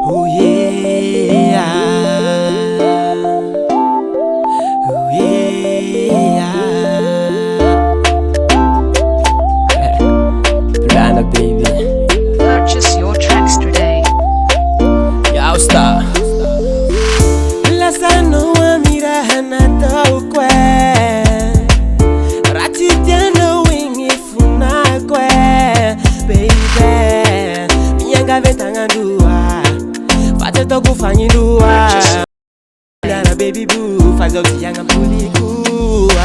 Oh yeah, oh yeah. Plana, baby. Purchase your tracks today. Yo, stop. Lasa no amira hanata ukwe. Rati tiano wingi funa kwe. Baby, mianga vetanga dua. Fate toku fanyi dua. Plana baby boo, faz o tianga pulikua.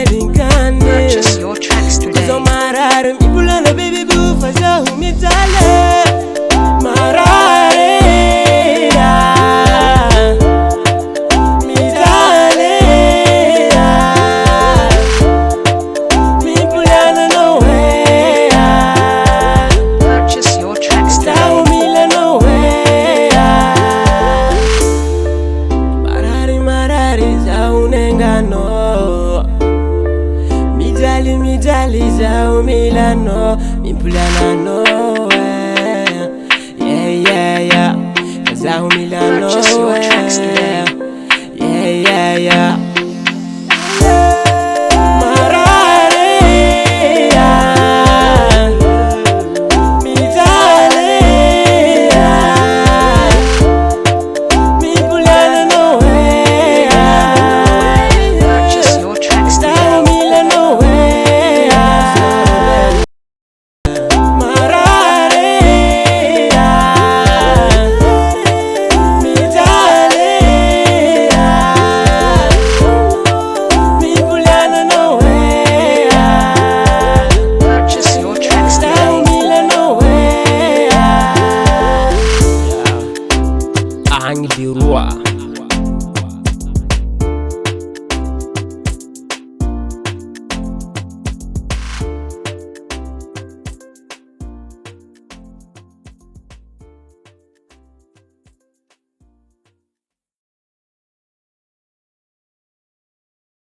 Purchase your tracks today. Mimpoliana baby boo, faz o me dale. Marare, me dale. Mimpoliana no way. Purchase your tracks today. No way. Marare, zaunengano. Mijali zao milano, mimpoliana no way. Yeah, zao milano. Purchase your tracks today.